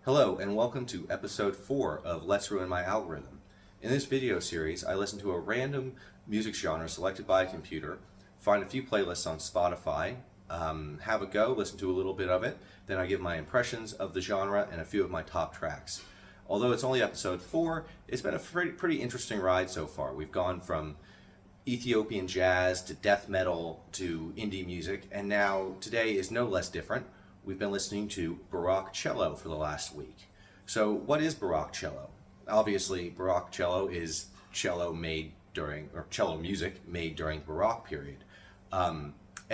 Hello and welcome to episode 4 of Let's Ruin My Algorithm. In this video series, I listen to a random music genre selected by a computer, find a few playlists on Spotify, have a go, listen to a little bit of it, then I give my impressions of the genre and a few of my top tracks. Although it's only episode 4, it's been a pretty interesting ride so far. We've gone from Ethiopian jazz to death metal to indie music, and now today is no less different. We've been listening to Baroque Cello for the last week. So what is Baroque Cello? Obviously, Baroque Cello is cello music made during the Baroque period. And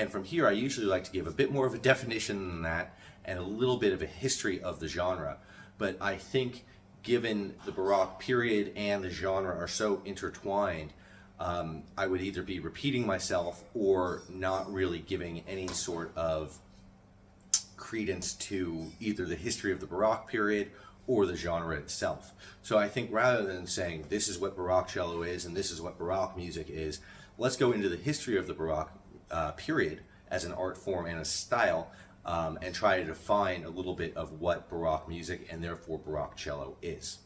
from here, I usually like to give a bit more of a definition than that and a little bit of a history of the genre. But I think given the Baroque period and the genre are so intertwined, I would either be repeating myself or not really giving any sort of credence to either the history of the Baroque period or the genre itself. So I think rather than saying this is what Baroque cello is and this is what Baroque music is, let's go into the history of the Baroque period as an art form and a style, and try to define a little bit of what Baroque music and therefore Baroque cello is.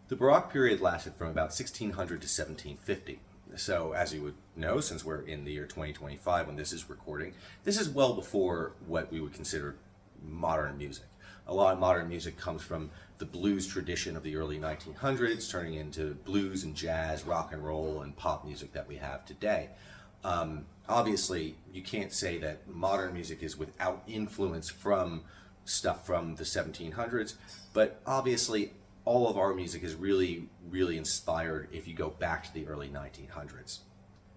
The Baroque period lasted from about 1600 to 1750. So as you would know, since we're in the year 2025 when this is recording, this is well before what we would consider modern music. A lot of modern music comes from the blues tradition of the early 1900s, turning into blues and jazz, rock and roll, and pop music that we have today. Obviously, you can't say that modern music is without influence from stuff from the 1700s, but obviously all of our music is really inspired if you go back to the early 1900s.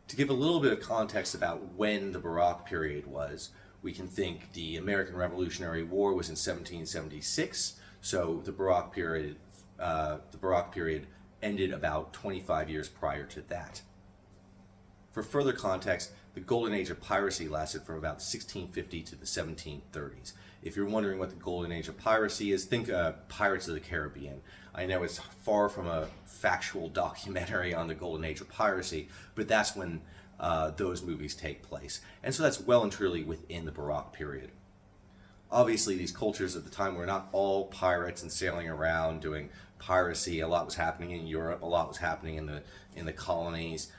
To give a little bit of context about when the Baroque period was, we can think the American Revolutionary War was in 1776, so the Baroque period ended about 25 years prior to that. For further context, the golden age of piracy lasted from about 1650 to the 1730s. If you're wondering what the golden age of piracy is, think Pirates of the Caribbean. I know it's far from a factual documentary on the golden age of piracy, but that's when those movies take place. And so that's well and truly within the Baroque period. Obviously, these cultures at the time were not all pirates and sailing around doing piracy. A lot was happening in Europe, a lot was happening in the colonies.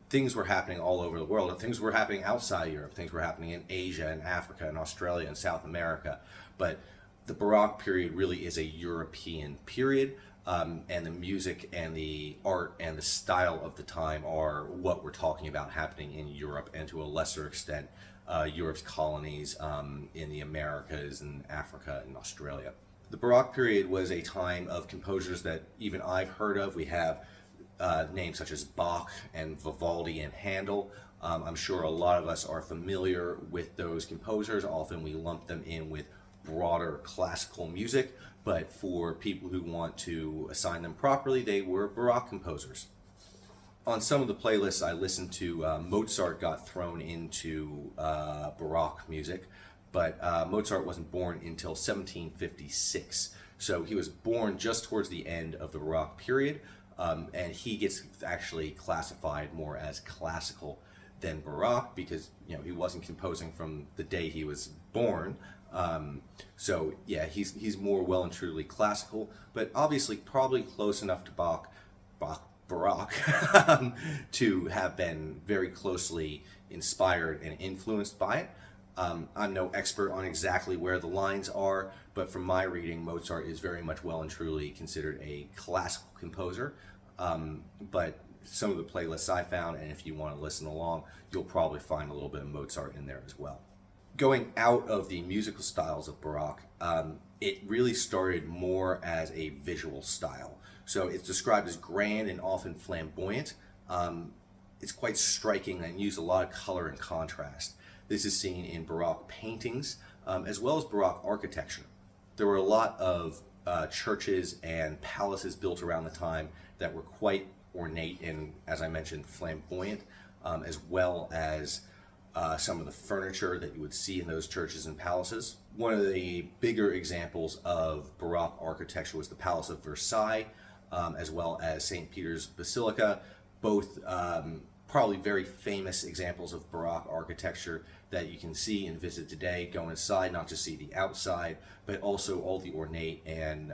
Things were happening all over the world, and things were happening outside Europe. Things were happening in Asia and Africa and Australia and South America. But the Baroque period really is a European period, and the music and the art and the style of the time are what we're talking about happening in Europe, and to a lesser extent, Europe's colonies in the Americas and Africa and Australia. The Baroque period was a time of composers that even I've heard of. We have names such as Bach and Vivaldi and Handel. I'm sure a lot of us are familiar with those composers. Often we lump them in with broader classical music, but for people who want to assign them properly, they were Baroque composers. On some of the playlists I listened to, Mozart got thrown into Baroque music, but Mozart wasn't born until 1756. So he was born just towards the end of the Baroque period. And he gets actually classified more as classical than Baroque because he wasn't composing from the day he was born. So yeah, he's more well and truly classical, but obviously probably close enough to Baroque to have been very closely inspired and influenced by it. I'm no expert on exactly where the lines are, but from my reading, Mozart is very much well and truly considered a classical composer. But some of the playlists I found, and if you want to listen along, you'll probably find a little bit of Mozart in there as well. Going out of the musical styles of Baroque, it really started more as a visual style. So it's described as grand and often flamboyant. It's quite striking and used a lot of color and contrast. This is seen in Baroque paintings, as well as Baroque architecture. There were a lot of churches and palaces built around the time that were quite ornate and, as I mentioned, flamboyant, as well as some of the furniture that you would see in those churches and palaces. One of the bigger examples of Baroque architecture was the Palace of Versailles, as well as St. Peter's Basilica, both probably very famous examples of Baroque architecture that you can see and visit today. Go inside, not just see the outside, but also all the ornate and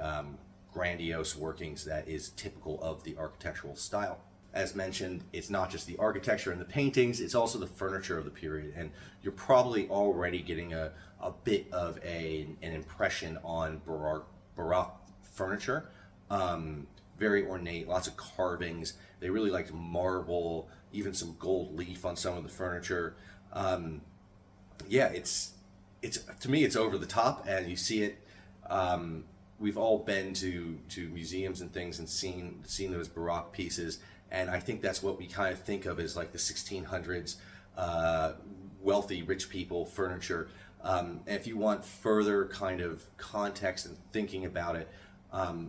grandiose workings that is typical of the architectural style. As mentioned, it's not just the architecture and the paintings, it's also the furniture of the period. And you're probably already getting a bit of an impression on Baroque furniture. Very ornate, lots of carvings. They really liked marble, even some gold leaf on some of the furniture. Yeah, it's to me, it's over the top, and you see it. We've all been to museums and things and seen those Baroque pieces, and I think that's what we kind of think of as like the 1600s wealthy, rich people furniture. And if you want further kind of context and thinking about it,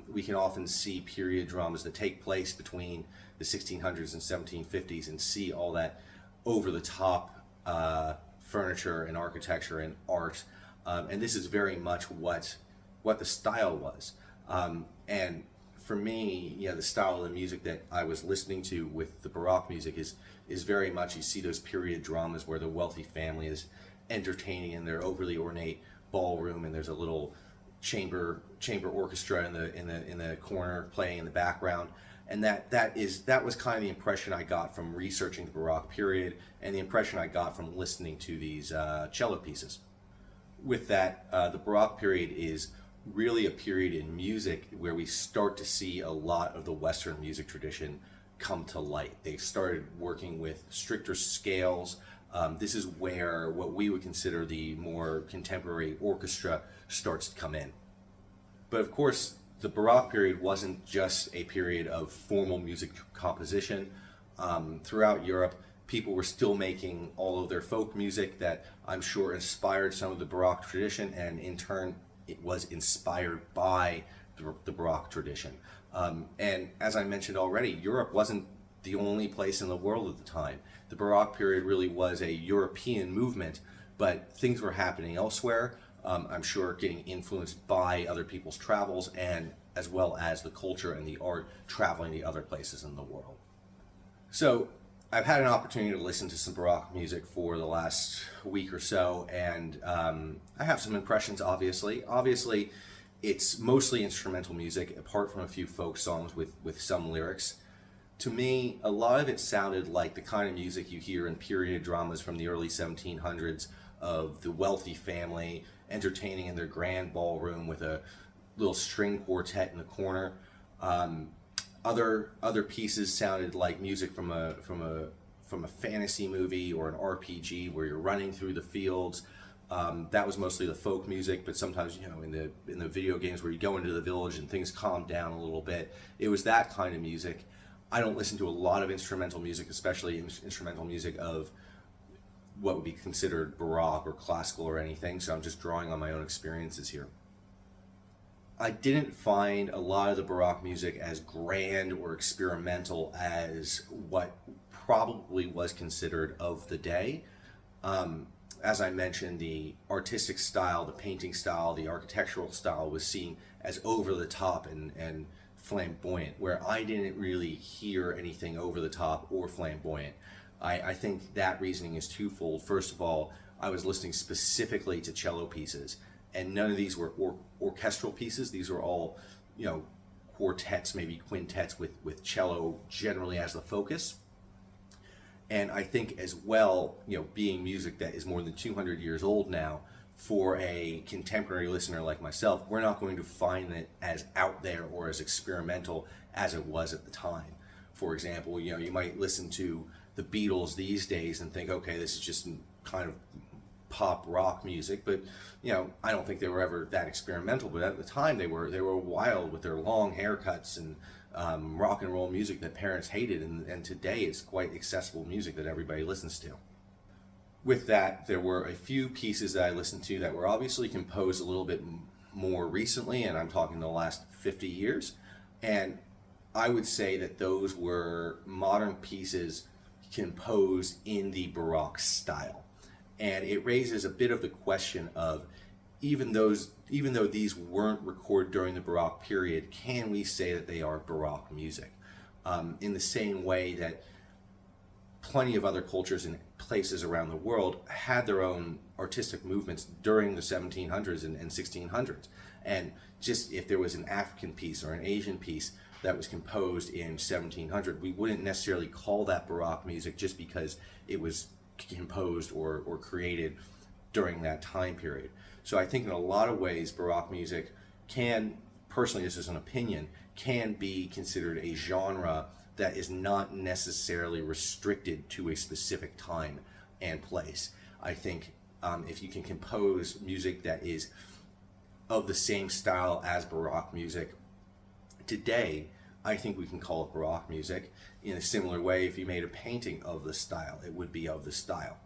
we can often see period dramas that take place between the 1600s and 1750s and see all that over-the-top furniture and architecture and art. And this is very much what the style was. And for me, the style of the music that I was listening to with the Baroque music is very much, you see those period dramas where the wealthy family is entertaining in their overly ornate ballroom, and there's a little chamber orchestra in the corner playing in the background. And that was kind of the impression I got from researching the Baroque period, and the impression I got from listening to these cello pieces. With that, the Baroque period is really a period in music where we start to see a lot of the Western music tradition come to light. They started working with stricter scales. This is where what we would consider the more contemporary orchestra starts to come in. But of course, the Baroque period wasn't just a period of formal music composition. Throughout Europe, people were still making all of their folk music that I'm sure inspired some of the Baroque tradition, and in turn, it was inspired by the Baroque tradition. And as I mentioned already, Europe wasn't the only place in the world at the time. The Baroque period really was a European movement, but things were happening elsewhere. I'm sure getting influenced by other people's travels, and as well as the culture and the art traveling to other places in the world. So I've had an opportunity to listen to some Baroque music for the last week or so, and I have some impressions, obviously. Obviously, it's mostly instrumental music, apart from a few folk songs with some lyrics. To me, a lot of it sounded like the kind of music you hear in period dramas from the early 1700s of the wealthy family entertaining in their grand ballroom with a little string quartet in the corner. Other pieces sounded like music from a fantasy movie or an RPG where you're running through the fields. That was mostly the folk music, but sometimes, in the video games where you go into the village and things calm down a little bit, it was that kind of music. I don't listen to a lot of instrumental music, especially instrumental music of what would be considered Baroque or classical or anything, so I'm just drawing on my own experiences here. I didn't find a lot of the Baroque music as grand or experimental as what probably was considered of the day. As I mentioned, the artistic style, the painting style, the architectural style was seen as over the top and flamboyant, where I didn't really hear anything over the top or flamboyant. I think that reasoning is twofold. First of all, I was listening specifically to cello pieces, and none of these were orchestral pieces. These were all, quartets, maybe quintets with cello generally as the focus. And I think as well, being music that is more than 200 years old now, for a contemporary listener like myself, we're not going to find it as out there or as experimental as it was at the time. For example, you might listen to the Beatles these days and think, okay, this is just kind of pop rock music, but I don't think they were ever that experimental. But at the time, they were wild with their long haircuts and rock and roll music that parents hated, and today it's quite accessible music that everybody listens to. With that, there were a few pieces that I listened to that were obviously composed a little bit more recently, and I'm talking the last 50 years, and I would say that those were modern pieces composed in the Baroque style. And it raises a bit of the question of, even though these weren't recorded during the Baroque period, can we say that they are Baroque music? In the same way that plenty of other cultures and places around the world had their own artistic movements during the 1700s and 1600s. And just if there was an African piece or an Asian piece that was composed in 1700, we wouldn't necessarily call that Baroque music just because it was composed or created during that time period. So I think in a lot of ways Baroque music can, personally this is an opinion, can be considered a genre that is not necessarily restricted to a specific time and place. I think if you can compose music that is of the same style as Baroque music today, I think we can call it Baroque music. In a similar way, if you made a painting of the style, it would be of the style.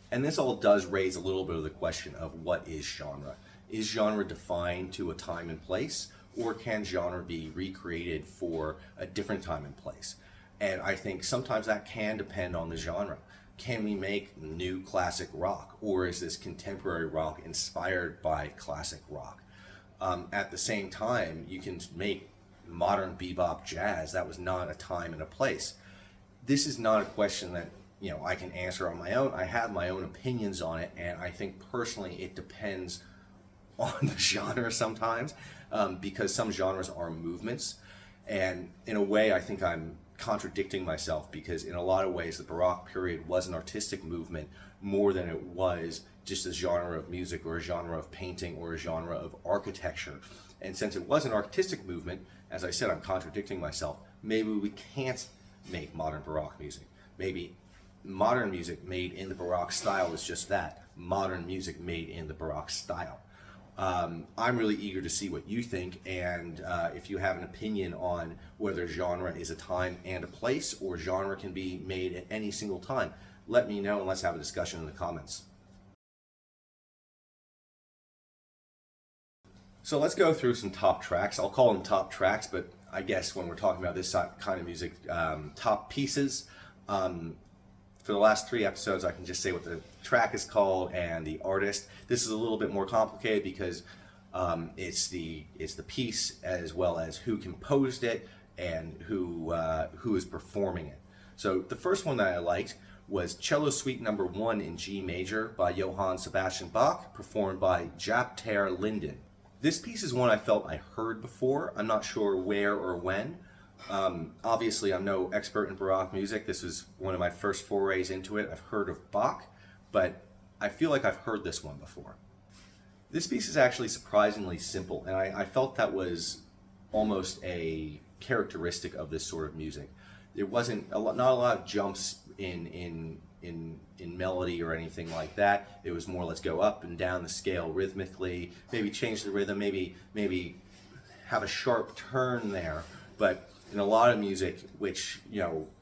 And this all does raise a little bit of the question of what is genre? Is genre defined to a time and place, or can genre be recreated for a different time and place? And I think sometimes that can depend on the genre. Can we make new classic rock, or is this contemporary rock inspired by classic rock? At the same time, you can make modern bebop jazz. That was not a time and a place. This is not a question that I can answer on my own. I have my own opinions on it, and I think personally it depends on the genre sometimes, because some genres are movements, and in a way I think I'm contradicting myself, because in a lot of ways the Baroque period was an artistic movement more than it was just a genre of music or a genre of painting or a genre of architecture. And since it was an artistic movement, as I said, I'm contradicting myself. Maybe we can't make modern Baroque music. Maybe modern music made in the Baroque style is just that, modern music made in the Baroque style. I'm really eager to see what you think, and if you have an opinion on whether genre is a time and a place, or genre can be made at any single time, let me know and let's have a discussion in the comments. So let's go through some top tracks. I'll call them top tracks, but I guess when we're talking about this kind of music, top pieces. For the last 3 episodes, I can just say what the track is called and the artist. This is a little bit more complicated because it's the piece as well as who composed it and who is performing it. So the first one that I liked was Cello Suite Number 1 in G Major by Johann Sebastian Bach, performed by Japter Linden. This piece is one I felt I heard before. I'm not sure where or when. Obviously, I'm no expert in Baroque music. This was one of my first forays into it. I've heard of Bach, but I feel like I've heard this one before. This piece is actually surprisingly simple, and I felt that was almost a characteristic of this sort of music. There wasn't not a lot of jumps in melody or anything like that. It was more, let's go up and down the scale rhythmically, maybe change the rhythm, maybe have a sharp turn there. But in a lot of music, which,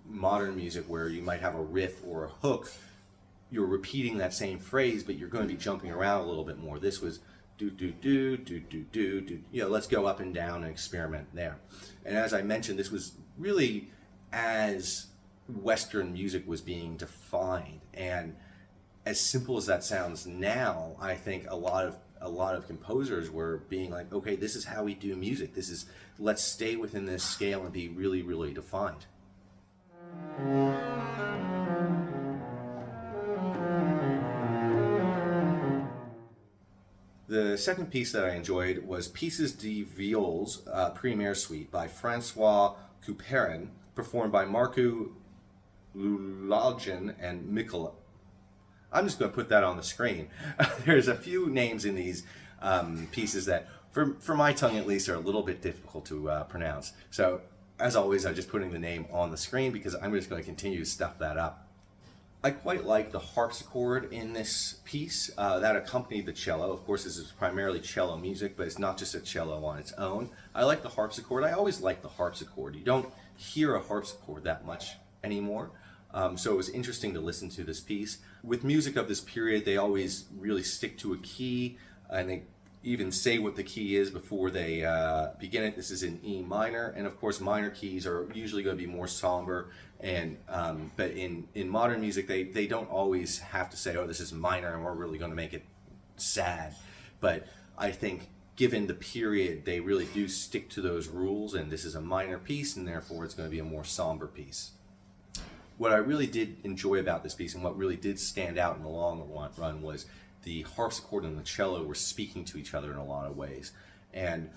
modern music where you might have a riff or a hook, you're repeating that same phrase, but you're going to be jumping around a little bit more. This was do, do, do, do, do, do, do. Let's go up and down and experiment there. And as I mentioned, this was really as Western music was being defined. And as simple as that sounds now, I think a lot of composers were being like, okay, this is how we do music. Let's stay within this scale and be really, really defined. The second piece that I enjoyed was Pieces de Viols Premiere Suite by Francois Couperin, performed by Marco Lulagen and Mikola. I'm just going to put that on the screen. There's a few names in these pieces that, for my tongue at least, are a little bit difficult to pronounce. So, as always, I'm just putting the name on the screen because I'm just going to continue to stuff that up. I quite like the harpsichord in this piece that accompanied the cello. Of course, this is primarily cello music, but it's not just a cello on its own. I like the harpsichord. I always like the harpsichord. You don't hear a harpsichord that much anymore. So it was interesting to listen to this piece. With music of this period, they always really stick to a key, and they even say what the key is before they begin it. This is in E minor, and of course minor keys are usually going to be more somber, and but in modern music they don't always have to say, oh, this is minor and we're really going to make it sad. But I think given the period, they really do stick to those rules, and this is a minor piece and therefore it's going to be a more somber piece. What I really did enjoy about this piece and what really did stand out in the long run was the harpsichord and the cello were speaking to each other in a lot of ways. And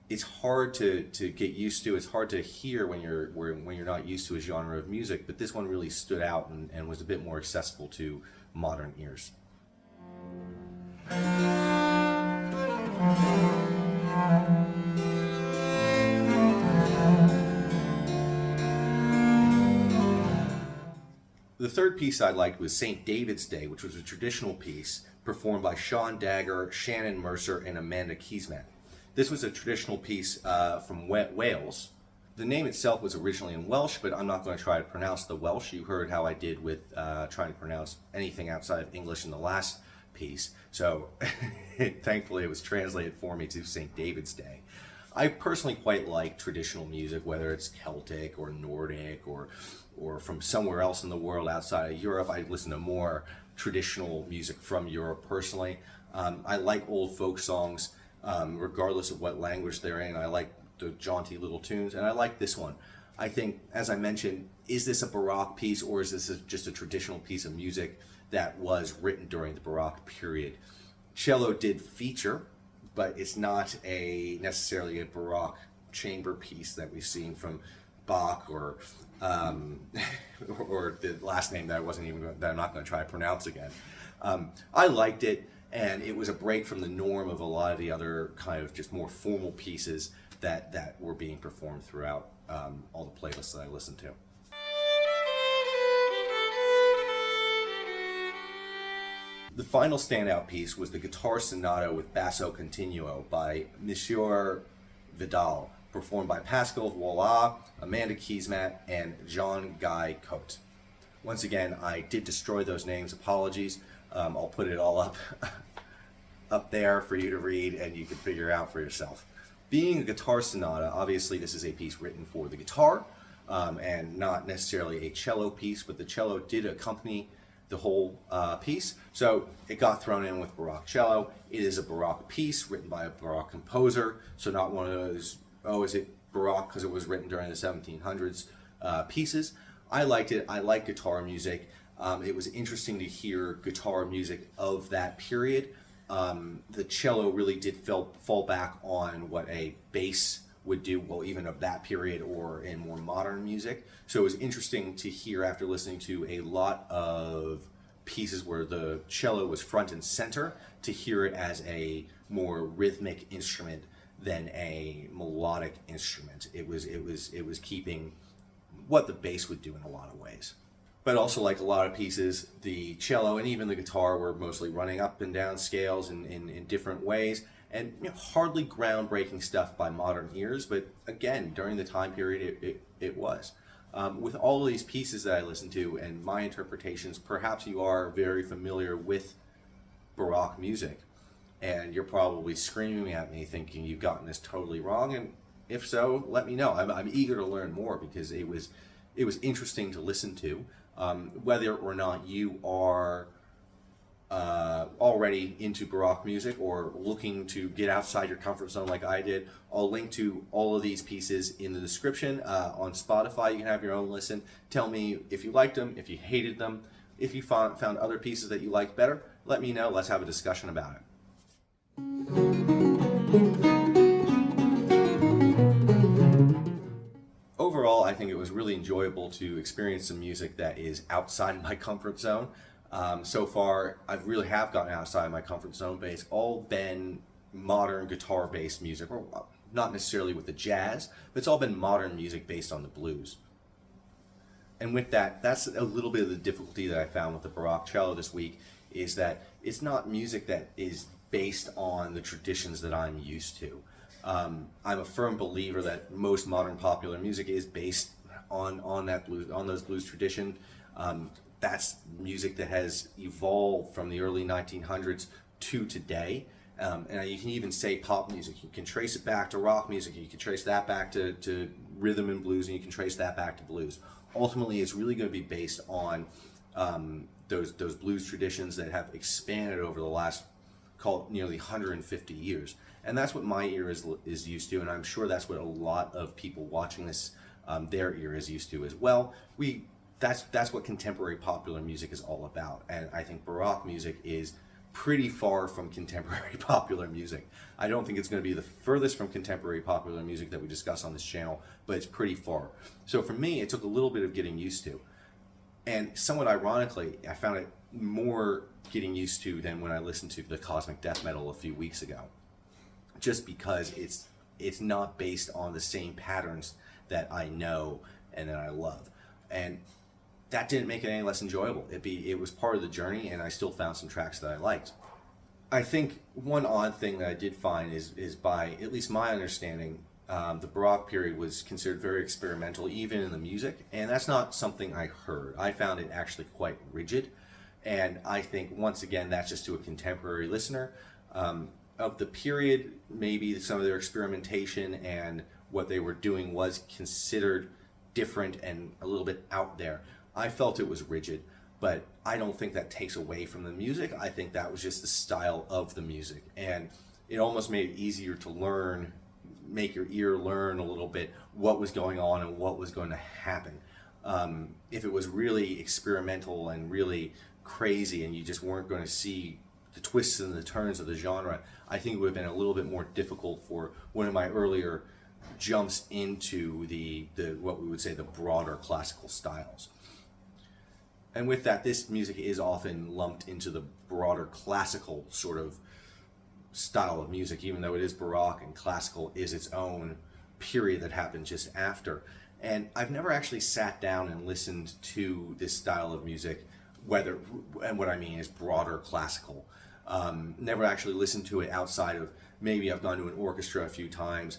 it's hard to get used to. It's hard to hear when you're not used to a genre of music, but this one really stood out and was a bit more accessible to modern ears. The third piece I liked was St. David's Day, which was a traditional piece performed by Sean Dagger, Shannon Mercer, and Amanda Keesmaat. This was a traditional piece from Wales. The name itself was originally in Welsh, but I'm not going to try to pronounce the Welsh. You heard how I did with trying to pronounce anything outside of English in the last piece. So thankfully it was translated for me to St. David's Day. I personally quite like traditional music, whether it's Celtic or Nordic or from somewhere else in the world outside of Europe. I listen to more traditional music from Europe personally. I like old folk songs, regardless of what language they're in. I like the jaunty little tunes, and I like this one. I think, as I mentioned, is this a Baroque piece or is this just a traditional piece of music that was written during the Baroque period? Cello did feature, but it's not necessarily a Baroque chamber piece that we've seen from Bach or the last name that I'm not going to try to pronounce again. I liked it, and it was a break from the norm of a lot of the other kind of just more formal pieces that were being performed throughout all the playlists that I listened to. The final standout piece was the Guitar Sonata with Basso Continuo by Monsieur Vidal, performed by Pascal Voila, Amanda Keesmaat, and Jean-Guy Cote. Once again, I did destroy those names. Apologies. I'll put it all up there for you to read, and you can figure out for yourself. Being a guitar sonata, obviously this is a piece written for the guitar, and not necessarily a cello piece, but the cello did accompany the whole piece, so it got thrown in with Baroque cello. It is a Baroque piece written by a Baroque composer, so not one of those, oh, is it Baroque because it was written during the 1700s pieces. I liked it. I like guitar music. It was interesting to hear guitar music of that period. The cello really did fall back on what a bass would do, well, even of that period or in more modern music. So it was interesting to hear, after listening to a lot of pieces where the cello was front and center, to hear it as a more rhythmic instrument than a melodic instrument. It was keeping what the bass would do in a lot of ways. But also, like a lot of pieces, the cello and even the guitar were mostly running up and down scales in different ways, and hardly groundbreaking stuff by modern ears, but again, during the time period, it was. With all of these pieces that I listened to and my interpretations, perhaps you are very familiar with Baroque music, and you're probably screaming at me thinking you've gotten this totally wrong, and if so, let me know. I'm eager to learn more, because it was interesting to listen to. Whether or not you are already into Baroque music or looking to get outside your comfort zone like I did, I'll link to all of these pieces in the description. On Spotify, you can have your own listen. Tell me if you liked them, if you hated them, if you found other pieces that you liked better. Let me know. Let's have a discussion about it. Overall, I think it was really enjoyable to experience some music that is outside my comfort zone. So far, I really have gotten outside my comfort zone, but it's all been modern guitar-based music, or not necessarily with the jazz, but it's all been modern music based on the blues. And with that, that's a little bit of the difficulty that I found with the Baroque cello this week, is that it's not music that is based on the traditions that I'm used to. I'm a firm believer that most modern popular music is based on those blues tradition. That's music that has evolved from the early 1900s to today. And you can even say pop music. You can trace it back to rock music. You can trace that back to rhythm and blues, and you can trace that back to blues. Ultimately, it's really going to be based on those blues traditions that have expanded over the last, call it, nearly 150 years. And that's what my ear is used to, and I'm sure that's what a lot of people watching this, their ear is used to as well. We that's what contemporary popular music is all about. And I think Baroque music is pretty far from contemporary popular music. I don't think it's going to be the furthest from contemporary popular music that we discuss on this channel, but it's pretty far. So for me, it took a little bit of getting used to. And somewhat ironically, I found it more getting used to than when I listened to the cosmic death metal a few weeks ago. Just because it's not based on the same patterns that I know and that I love. And that didn't make it any less enjoyable. It was part of the journey, and I still found some tracks that I liked. I think one odd thing that I did find is by at least my understanding, the Baroque period was considered very experimental, even in the music, and that's not something I heard. I found it actually quite rigid, and I think once again that's just to a contemporary listener. Of the period, maybe some of their experimentation and what they were doing was considered different and a little bit out there. I felt it was rigid, but I don't think that takes away from the music. I think that was just the style of the music, and it almost made it easier to learn, make your ear learn a little bit what was going on and what was going to happen. If it was really experimental and really crazy and you just weren't going to see the twists and the turns of the genre, I think it would have been a little bit more difficult for one of my earlier jumps into the what we would say the broader classical styles. And with that, this music is often lumped into the broader classical sort of style of music, even though it is Baroque and classical is its own period that happened just after. And I've never actually sat down and listened to this style of music, and what I mean is broader classical. Never actually listened to it outside of maybe I've gone to an orchestra a few times,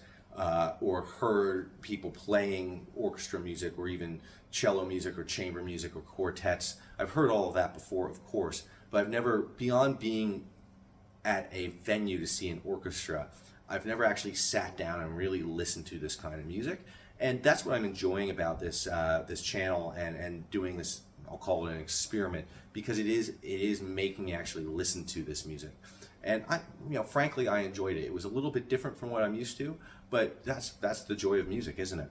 or heard people playing orchestra music or even cello music or chamber music or quartets. I've heard all of that before, of course, but I've never, beyond being at a venue to see an orchestra, I've never actually sat down and really listened to this kind of music. And that's what I'm enjoying about this this channel and doing this, I'll call it an experiment, because it is making me actually listen to this music. And frankly, I enjoyed it. It was a little bit different from what I'm used to, but that's the joy of music, isn't it?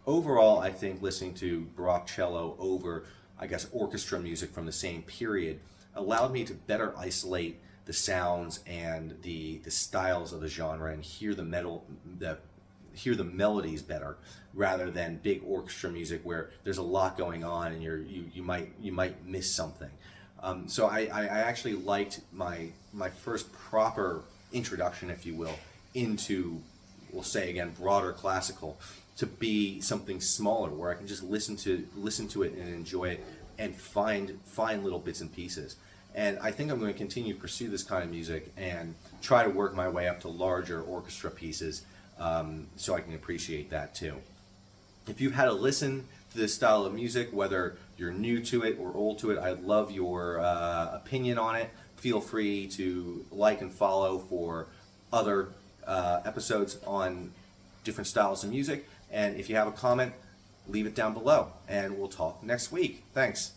Overall, I think listening to Baroque cello over, I guess, orchestra music from the same period allowed me to better isolate the sounds and the styles of the genre and hear the melodies better, rather than big orchestra music where there's a lot going on and you might miss something. So I actually liked my first proper introduction, if you will, into, we'll say again, broader classical, to be something smaller where I can just listen to it and enjoy it and find little bits and pieces. And I think I'm going to continue to pursue this kind of music and try to work my way up to larger orchestra pieces, so I can appreciate that too. If you've had a listen to this style of music, whether you're new to it or old to it, I'd love your opinion on it. Feel free to like and follow for other episodes on different styles of music. And if you have a comment, leave it down below, and we'll talk next week. Thanks.